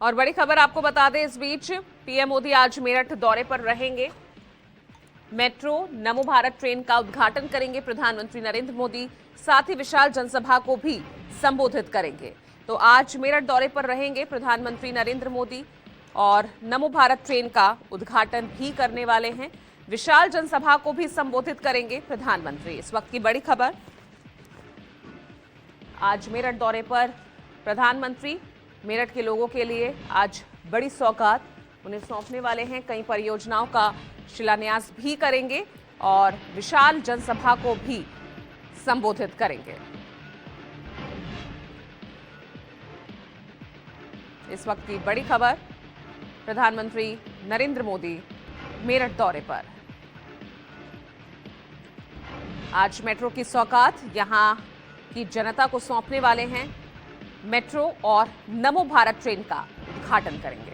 और बड़ी खबर आपको बता दें, इस बीच पीएम मोदी आज मेरठ दौरे पर रहेंगे। मेट्रो नमो भारत ट्रेन का उद्घाटन करेंगे प्रधानमंत्री नरेंद्र मोदी, साथ ही विशाल जनसभा को भी संबोधित करेंगे। तो आज मेरठ दौरे पर रहेंगे प्रधानमंत्री नरेंद्र मोदी और नमो भारत ट्रेन का उद्घाटन भी करने वाले हैं। विशाल जनसभा को भी संबोधित करेंगे प्रधानमंत्री। इस वक्त की बड़ी खबर, आज मेरठ दौरे पर प्रधानमंत्री मेरठ के लोगों के लिए आज बड़ी सौगात उन्हें सौंपने वाले हैं। कई परियोजनाओं का शिलान्यास भी करेंगे और विशाल जनसभा को भी संबोधित करेंगे। इस वक्त की बड़ी खबर, प्रधानमंत्री नरेंद्र मोदी मेरठ दौरे पर। आज मेट्रो की सौगात यहां की जनता को सौंपने वाले हैं। मेट्रो और नमो भारत ट्रेन का उद्घाटन करेंगे।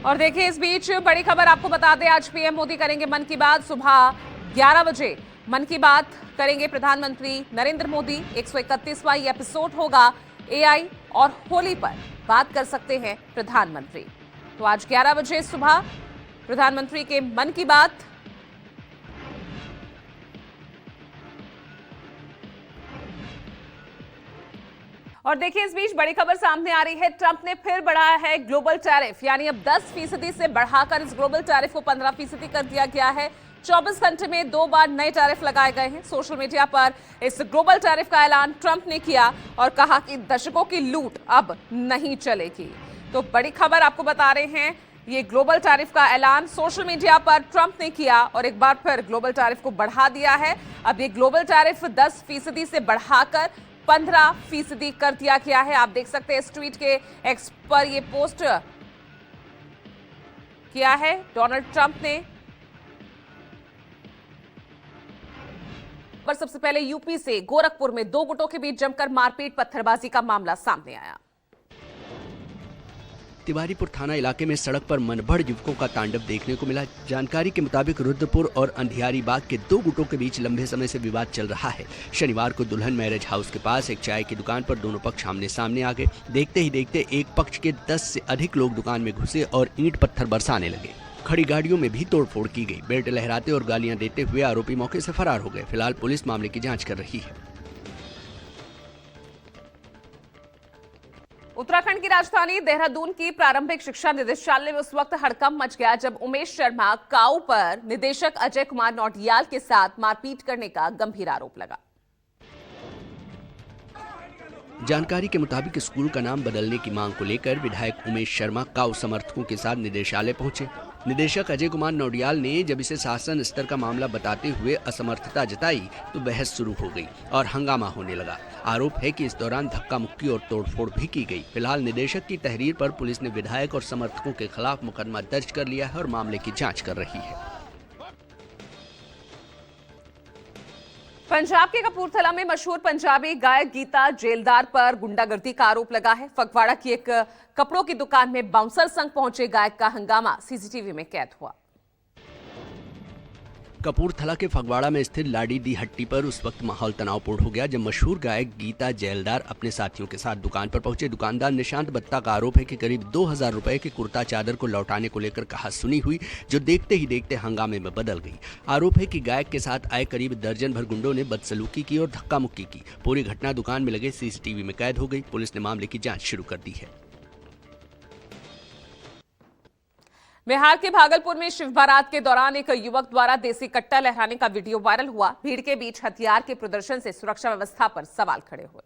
और देखिए, इस बीच बड़ी खबर आपको बता दें, आज पीएम मोदी करेंगे मन की बात। सुबह 11 बजे मन की बात करेंगे प्रधानमंत्री नरेंद्र मोदी। 131वां ये एपिसोड होगा। एआई और होली पर बात कर सकते हैं प्रधानमंत्री। तो आज 11 बजे सुबह प्रधानमंत्री के मन की बात। और देखिए, इस बीच बड़ी खबर सामने आ रही है। ट्रंप ने फिर बढ़ाया है ग्लोबल टैरिफ, यानी अब 10% से बढ़ाकर इस ग्लोबल टैरिफ को 15% कर दिया गया है। 24 घंटे में 2 बार नए टैरिफ लगाए गए हैं। सोशल मीडिया पर इस ग्लोबल टैरिफ का ऐलान ट्रंप ने किया और कहा कि दशकों की लूट अब नहीं चलेगी। तो बड़ी खबर आपको बता रहे हैं, ये ग्लोबल टैरिफ का ऐलान सोशल मीडिया पर ट्रंप ने किया और एक बार फिर ग्लोबल टैरिफ को बढ़ा दिया है। अब ये ग्लोबल टैरिफ 10% से बढ़ाकर 15% कर दिया गया है। आप देख सकते हैं इस ट्वीट के एक्स पर ये पोस्ट किया है डोनाल्ड ट्रंप ने। पर सबसे पहले यूपी से गोरखपुर में 2 गुटों के बीच जमकर मारपीट पत्थरबाजी का मामला सामने आया। तिवारीपुर थाना इलाके में सड़क पर मनभर युवकों का तांडव देखने को मिला। जानकारी के मुताबिक रुद्रपुर और अंधियारी बाग के 2 गुटों के बीच लंबे समय से विवाद चल रहा है। शनिवार को दुल्हन मैरिज हाउस के पास एक चाय की दुकान पर दोनों पक्ष आमने सामने आ गए। देखते ही देखते एक पक्ष के 10 से अधिक लोग दुकान में घुसे और ईंट पत्थर बरसाने लगे। खड़ी गाड़ियों में भी तोड़फोड़ की गई। बेल्ट लहराते और गालियां देते हुए आरोपी मौके से फरार हो गए। फिलहाल पुलिस मामले की जाँच कर रही है। उत्तराखंड की राजधानी देहरादून की प्रारंभिक शिक्षा निदेशालय में उस वक्त हड़कंप मच गया जब उमेश शर्मा काऊ पर निदेशक अजय कुमार नौटियाल के साथ मारपीट करने का गंभीर आरोप लगा। जानकारी के मुताबिक स्कूल का नाम बदलने की मांग को लेकर विधायक उमेश शर्मा काऊ समर्थकों के साथ निदेशालय पहुंचे। निदेशक अजय कुमार नौटियाल ने जब इसे शासन स्तर का मामला बताते हुए असमर्थता जताई तो बहस शुरू हो गई और हंगामा होने लगा। आरोप है कि इस दौरान धक्का मुक्की और तोड़फोड़ भी की गई। फिलहाल निदेशक की तहरीर पर पुलिस ने विधायक और समर्थकों के खिलाफ मुकदमा दर्ज कर लिया है और मामले की जांच कर रही है। पंजाब के कपूरथला में मशहूर पंजाबी गायक गीता जेलदार पर गुंडागर्दी का आरोप लगा है। फगवाड़ा की एक कपड़ों की दुकान में बाउंसर संग पहुंचे गायक का हंगामा सीसीटीवी में कैद हुआ। कपूरथला के फगवाड़ा में स्थित लाडी दी हट्टी पर उस वक्त माहौल तनावपूर्ण हो गया जब मशहूर गायक गीता जेलदार अपने साथियों के साथ दुकान पर पहुंचे। दुकानदार निशांत बत्ता का आरोप है कि करीब 2000 रुपए के कुर्ता चादर को लौटाने को लेकर कहासुनी हुई, जो देखते ही देखते हंगामे में बदल गई। आरोप है कि गायक के साथ आए करीब दर्जन भर गुंडों ने बदसलूकी की और धक्का मुक्की की। पूरी घटना दुकान में लगे सीसीटीवी में कैद हो गई। पुलिस ने मामले की जाँच शुरू कर दी है। बिहार के भागलपुर में शिव बारात के दौरान एक युवक द्वारा देसी कट्टा लहराने का वीडियो वायरल हुआ। भीड़ के बीच हथियार के प्रदर्शन से सुरक्षा व्यवस्था पर सवाल खड़े हुए।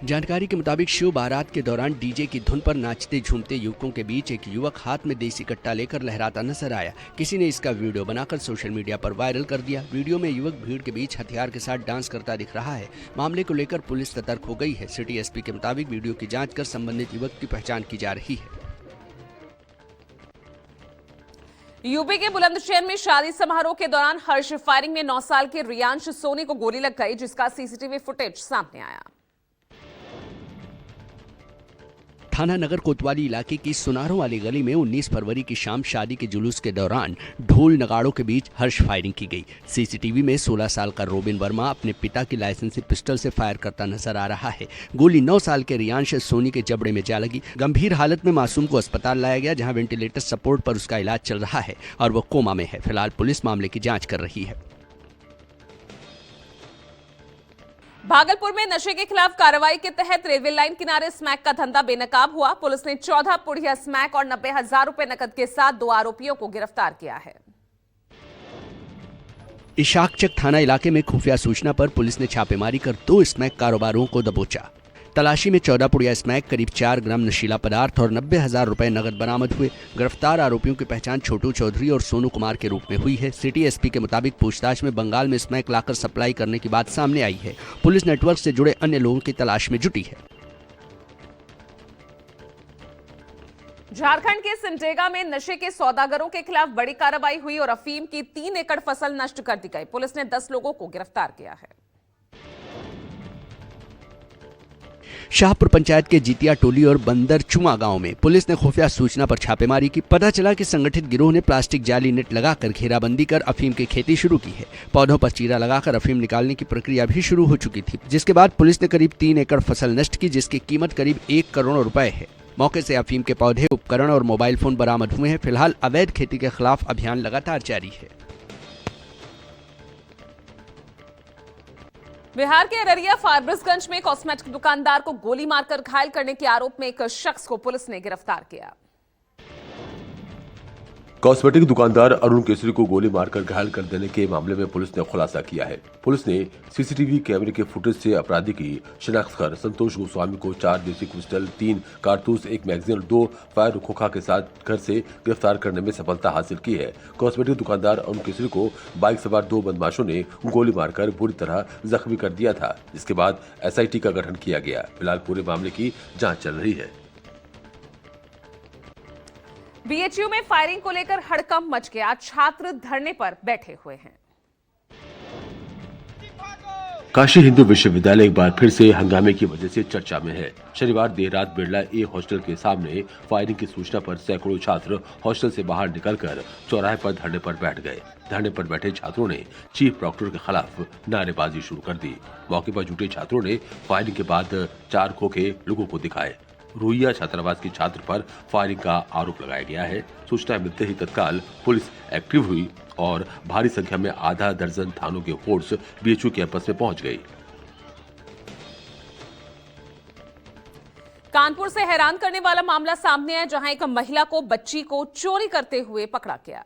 जानकारी के मुताबिक शिव बारात के दौरान डीजे की धुन पर नाचते झूमते युवकों के बीच एक युवक हाथ में देसी कट्टा लेकर लहराता नजर आया। किसी ने इसका वीडियो बनाकर सोशल मीडिया पर वायरल कर दिया। वीडियो में युवक भीड़ के बीच हथियार के साथ डांस करता दिख रहा है। मामले को लेकर पुलिस सतर्क हो गई है। सिटी एसपी के मुताबिक वीडियो की जाँच कर संबंधित युवक की पहचान की जा रही है। यूपी के बुलंदशहर में शादी समारोह के दौरान हर्ष फायरिंग में 9 साल के रियांश सोनी को गोली लग गई, जिसका सीसीटीवी फुटेज सामने आया। थाना नगर कोतवाली इलाके की सुनारों वाली गली में 19 फरवरी की शाम शादी के जुलूस के दौरान ढोल नगाड़ों के बीच हर्ष फायरिंग की गई। सीसीटीवी में 16 साल का रोबिन वर्मा अपने पिता की लाइसेंसी पिस्टल से फायर करता नजर आ रहा है। गोली 9 साल के रियांश सोनी के जबड़े में जा लगी। गंभीर हालत में मासूम को अस्पताल लाया गया, जहां वेंटिलेटर सपोर्ट पर उसका इलाज चल रहा है और वो कोमा में है। फिलहाल पुलिस मामले की जाँच कर रही है। भागलपुर में नशे के खिलाफ कार्रवाई के तहत रेलवे लाइन किनारे स्मैक का धंधा बेनकाब हुआ। पुलिस ने 14 पुड़िया स्मैक और 90,000 रुपए नकद के साथ 2 आरोपियों को गिरफ्तार किया है। इशाकचक थाना इलाके में खुफिया सूचना पर पुलिस ने छापेमारी कर 2 स्मैक कारोबारियों को दबोचा। तलाशी में 14 पुड़िया स्मैक, करीब 4 ग्राम नशीला पदार्थ और 90,000 रुपए नगद बरामद हुए। गिरफ्तार आरोपियों की पहचान छोटू चौधरी और सोनू कुमार के रूप में हुई है। सिटी एसपी के मुताबिक पूछताछ में बंगाल में स्मैक लाकर सप्लाई करने की बात सामने आई है। पुलिस नेटवर्क से जुड़े अन्य लोगों की तलाश में जुटी है। झारखंड के सिमडेगा में नशे के सौदागरों के खिलाफ बड़ी कार्रवाई हुई और अफीम की 3 एकड़ फसल नष्ट कर दी गई। पुलिस ने 10 लोगों को गिरफ्तार किया है। शाहपुर पंचायत के जीतिया टोली और बंदर चुआ गांव में पुलिस ने खुफिया सूचना पर छापेमारी की। पता चला कि संगठित गिरोह ने प्लास्टिक जाली नेट लगाकर घेराबंदी कर अफीम की खेती शुरू की है। पौधों पर चीरा लगाकर अफीम निकालने की प्रक्रिया भी शुरू हो चुकी थी, जिसके बाद पुलिस ने करीब 3 एकड़ फसल नष्ट की, जिसकी कीमत करीब 1 करोड़ रुपए है। मौके से अफीम के पौधे, उपकरण और मोबाइल फोन बरामद हुए हैं। फिलहाल अवैध खेती के खिलाफ अभियान लगातार जारी है। बिहार के अररिया फारबिसगंज में कॉस्मेटिक दुकानदार को गोली मारकर घायल करने के आरोप में एक शख्स को पुलिस ने गिरफ्तार किया। कॉस्मेटिक दुकानदार अरुण केसरी को गोली मारकर घायल कर देने के मामले में पुलिस ने खुलासा किया है। पुलिस ने सीसीटीवी कैमरे के फुटेज से अपराधी की शिनाख्त कर संतोष गोस्वामी को 4 देसी पिस्टल, 3 कारतूस, 1 मैगजीन और 2 फायर खोखा के साथ घर से गिरफ्तार करने में सफलता हासिल की है। कॉस्मेटिक दुकानदार अरुण केसरी को बाइक सवार 2 बदमाशों ने गोली मारकर बुरी तरह जख्मी कर दिया था, जिसके बाद SIT का गठन किया गया। फिलहाल पूरे मामले की जाँच चल रही है। BHU में फायरिंग को लेकर हड़कंप मच गया। छात्र धरने पर बैठे हुए हैं। काशी हिंदू विश्वविद्यालय एक बार फिर से हंगामे की वजह से चर्चा में है। शनिवार देर रात बिरला ए हॉस्टल के सामने फायरिंग की सूचना पर सैकड़ों छात्र हॉस्टल से बाहर निकलकर चौराहे पर धरने पर बैठ गए। धरने पर बैठे छात्रों ने चीफ प्रॉक्टर के खिलाफ नारेबाजी शुरू कर दी। मौके पर जुटे छात्रों ने फायरिंग के बाद 4 खोखे लोगों को दिखाए। रुइया छात्रावास के छात्र पर फायरिंग का आरोप लगाया गया है। सूचना मिलते ही तत्काल पुलिस एक्टिव हुई और भारी संख्या में आधा दर्जन थानों के फोर्स BHU कैंपस में पहुंच गई। कानपुर से हैरान करने वाला मामला सामने आया, जहां एक महिला को बच्ची को चोरी करते हुए पकड़ा गया।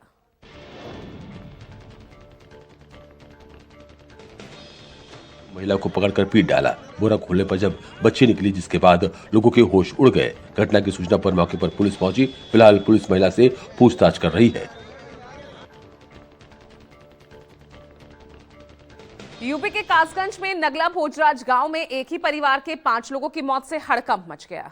महिला को पकड़कर पीट डाला। बोरा खोलने पर जब बच्ची निकली, जिसके बाद लोगों के होश उड़ गए। घटना की सूचना पर मौके पर पुलिस पहुंची। फिलहाल पुलिस महिला से पूछताछ कर रही है। यूपी के कासगंज में नगला भोजराज गांव में एक ही परिवार के 5 लोगों की मौत से हड़कंप मच गया।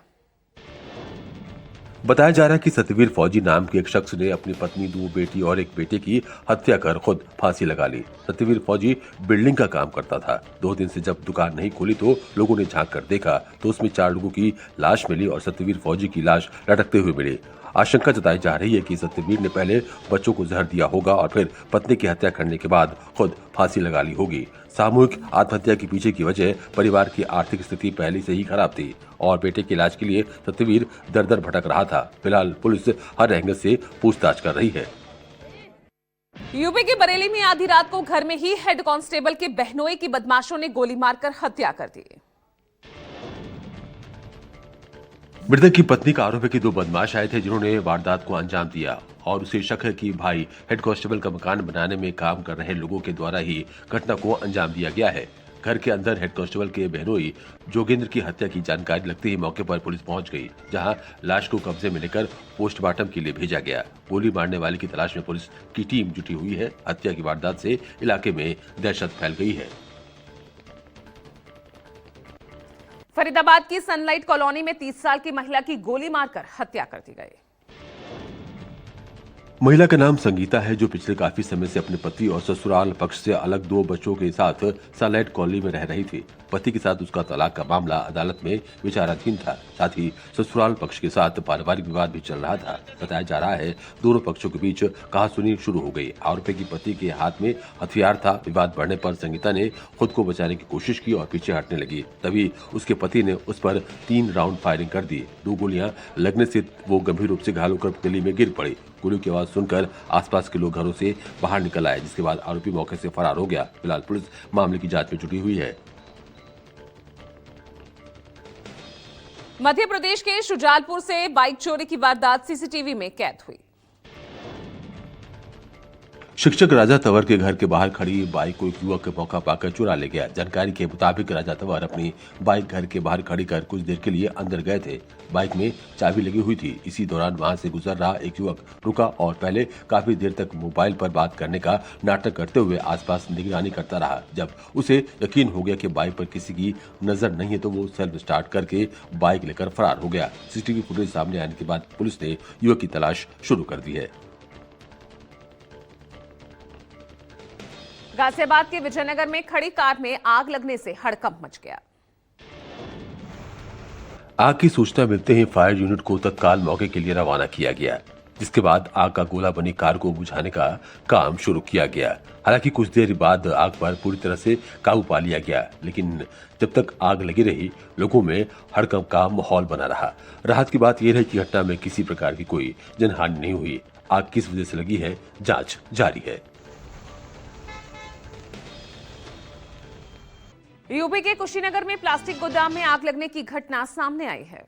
बताया जा रहा है कि सत्यवीर फौजी नाम के एक शख्स ने अपनी पत्नी, 2 बेटी और 1 बेटे की हत्या कर खुद फांसी लगा ली। सत्यवीर फौजी बिल्डिंग का काम करता था। 2 दिन से जब दुकान नहीं खुली तो लोगों ने झांक कर देखा तो उसमें 4 लोगों की लाश मिली और सत्यवीर फौजी की लाश लटकते हुए मिली। आशंका जताई जा रही है कि सत्यवीर ने पहले बच्चों को जहर दिया होगा और फिर पत्नी की हत्या करने के बाद खुद फांसी लगा ली होगी। सामूहिक आत्महत्या के पीछे की वजह परिवार की आर्थिक स्थिति पहले से ही खराब थी और बेटे के इलाज के लिए सत्यवीर दर-दर भटक रहा था। फिलहाल पुलिस हर एंगल से पूछताछ कर रही है। यूपी के बरेली में आधी रात को घर में ही हेड कांस्टेबल के बहनोई की बदमाशों ने गोली मारकर हत्या कर दी। मृतक की पत्नी का आरोप है कि 2 बदमाश आए थे जिन्होंने वारदात को अंजाम दिया और उसे शक है कि भाई हेड कांस्टेबल का मकान बनाने में काम कर रहे लोगों के द्वारा ही घटना को अंजाम दिया गया है। घर के अंदर हेड कांस्टेबल के बहनोई जोगेंद्र की हत्या की जानकारी लगते ही मौके पर पुलिस पहुंच गई, जहां लाश को कब्जे में लेकर पोस्टमार्टम के लिए भेजा गया। गोली मारने वाले की तलाश में पुलिस की टीम जुटी हुई है। हत्या की वारदात से इलाके में दहशत फैल गई है। फरीदाबाद की सनलाइट कॉलोनी में 30 साल की महिला की गोली मारकर हत्या कर दी गई। महिला का नाम संगीता है, जो पिछले काफी समय से अपने पति और ससुराल पक्ष से अलग 2 बच्चों के साथ सनलाइट कॉलोनी में रह रही थी। पति के साथ उसका तलाक का मामला अदालत में विचाराधीन था। साथ ही ससुराल पक्ष के साथ पारिवारिक विवाद भी चल रहा था। बताया जा रहा है दोनों पक्षों के बीच कहासुनी शुरू हो गई। आरोपी की पति के हाथ में हथियार था। विवाद बढ़ने पर संगीता ने खुद को बचाने की कोशिश की और पीछे हटने लगी। तभी उसके पति ने उस पर 3 राउंड फायरिंग कर दी। 2 गोलियां लगने से वो गंभीर रूप से घायल होकर गली में गिर पड़ी। गोलियों की आवाज सुनकर आसपास के लोग घरों से बाहर निकल आए, जिसके बाद आरोपी मौके से फरार हो गया। फिलहाल पुलिस मामले की जांच में जुटी हुई है। मध्य प्रदेश के शुजालपुर से बाइक चोरी की वारदात सीसीटीवी में कैद हुई। शिक्षक राजा तंवर के घर के बाहर खड़ी बाइक को एक युवक के मौका पाकर चुरा ले गया। जानकारी के मुताबिक राजा तंवर अपनी बाइक घर के बाहर खड़ी कर कुछ देर के लिए अंदर गए थे। बाइक में चाबी लगी हुई थी। इसी दौरान वहां से गुजर रहा एक युवक रुका और पहले काफी देर तक मोबाइल पर बात करने का नाटक करते हुए आसपास निगरानी करता रहा। जब उसे यकीन हो गया कि बाइक पर किसी की नजर नहीं है तो वो सेल्फ स्टार्ट करके बाइक लेकर फरार हो गया। सीसीटीवी फुटेज सामने आने के बाद पुलिस ने युवक की तलाश शुरू कर दी है। गाजियाबाद के विजयनगर में खड़ी कार में आग लगने से हड़कंप मच गया। आग की सूचना मिलते ही फायर यूनिट को तत्काल मौके के लिए रवाना किया गया, जिसके बाद आग का गोला बनी कार को बुझाने का काम शुरू किया गया। हालांकि कुछ देर बाद आग पर पूरी तरह से काबू पा लिया गया, लेकिन जब तक आग लगी रही लोगों में हड़कंप का माहौल बना रहा। राहत की बात यह रही कि घटना में किसी प्रकार की कोई जनहानि नहीं हुई। आग किस वजह से लगी है, जांच जारी है। यूपी के कुशीनगर में प्लास्टिक गोदाम में आग लगने की घटना सामने आई है।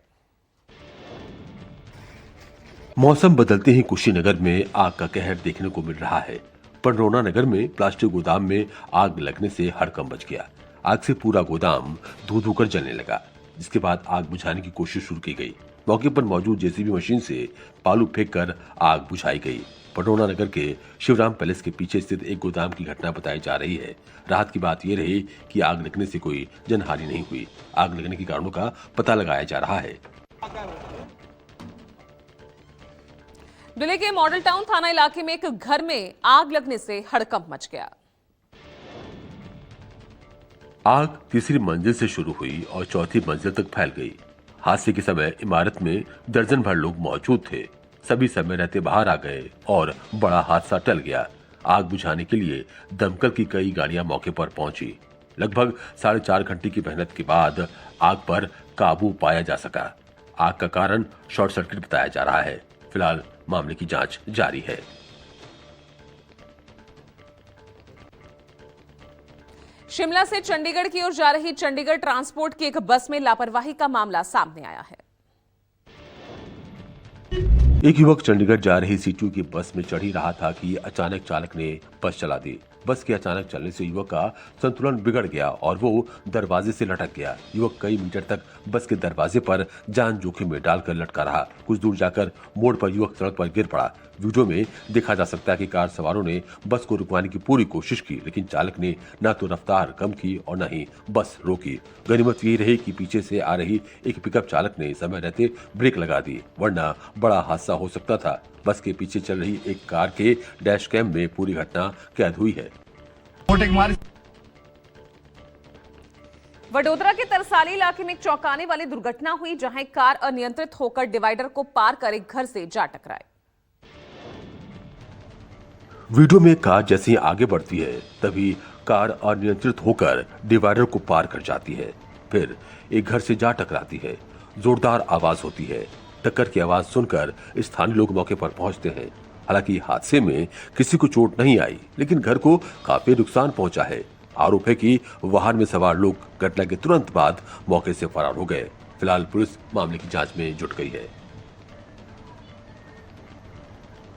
मौसम बदलते ही कुशीनगर में आग का कहर देखने को मिल रहा है। पंडरौना नगर में प्लास्टिक गोदाम में आग लगने से हड़कंप मच गया। आग से पूरा गोदाम धू धू कर जलने लगा, जिसके बाद आग बुझाने की कोशिश शुरू की गई। मौके पर मौजूद जेसीबी मशीन से बालू फेंककर आग बुझाई गई। पंडरौना नगर के शिवराम पैलेस के पीछे स्थित एक गोदाम की घटना बताई जा रही है। राहत की बात यह रही कि आग लगने से कोई जनहानि नहीं हुई। आग लगने के कारणों का पता लगाया जा रहा है। दिल्ली के मॉडल टाउन थाना इलाके में एक घर में आग लगने से हड़कंप मच गया। आग तीसरी मंजिल से शुरू हुई और चौथी मंजिल तक फैल गई। हादसे के समय इमारत में दर्जन भर लोग मौजूद थे। सभी समय रहते बाहर आ गए और बड़ा हादसा टल गया। आग बुझाने के लिए दमकल की कई गाड़ियां मौके पर पहुंची। लगभग 4.5 घंटे की मेहनत के बाद आग पर काबू पाया जा सका। आग का कारण शॉर्ट सर्किट बताया जा रहा है। फिलहाल मामले की जांच जारी है। शिमला से चंडीगढ़ की ओर जा रही चंडीगढ़ ट्रांसपोर्ट की एक बस में लापरवाही का मामला सामने आया है। एक युवक चंडीगढ़ जा रही सीटू की बस में चढ़ ही रहा था कि अचानक चालक ने बस चला दी। बस के अचानक चलने से युवक का संतुलन बिगड़ गया और वो दरवाजे से लटक गया। युवक कई मीटर तक बस के दरवाजे पर जान जोखिम में डालकर लटका रहा। कुछ दूर जाकर मोड़ पर युवक सड़क पर गिर पड़ा। वीडियो में देखा जा सकता है कि कार सवारों ने बस को रुकवाने की पूरी कोशिश की, लेकिन चालक ने न तो रफ्तार कम की और न ही बस रोकी। गनीमत ये रही कि पीछे से आ रही एक पिकअप चालक ने समय रहते ब्रेक लगा दी, वरना बड़ा हादसा हो सकता था। बस के पीछे चल रही एक कार के डैश कैम में पूरी घटना कैद हुई है। वडोदरा के तरसाली इलाके में एक चौंकाने वाली दुर्घटना हुई, जहां एक कार अनियंत्रित होकर डिवाइडर को पार कर एक घर से जा टकराई। वीडियो में कार जैसे ही आगे बढ़ती है तभी कार अनियंत्रित होकर डिवाइडर को पार कर जाती है, फिर एक घर से जा टकराती है। जोरदार आवाज होती है। टक्कर की आवाज सुनकर स्थानीय लोग मौके पर पहुंचते हैं। हालांकि हादसे में किसी को चोट नहीं आई, लेकिन घर को काफी नुकसान पहुंचा है। आरोप है कि वाहन में सवार लोग घटना के तुरंत बाद मौके से फरार हो गए। फिलहाल पुलिस मामले की जांच में जुट गई है।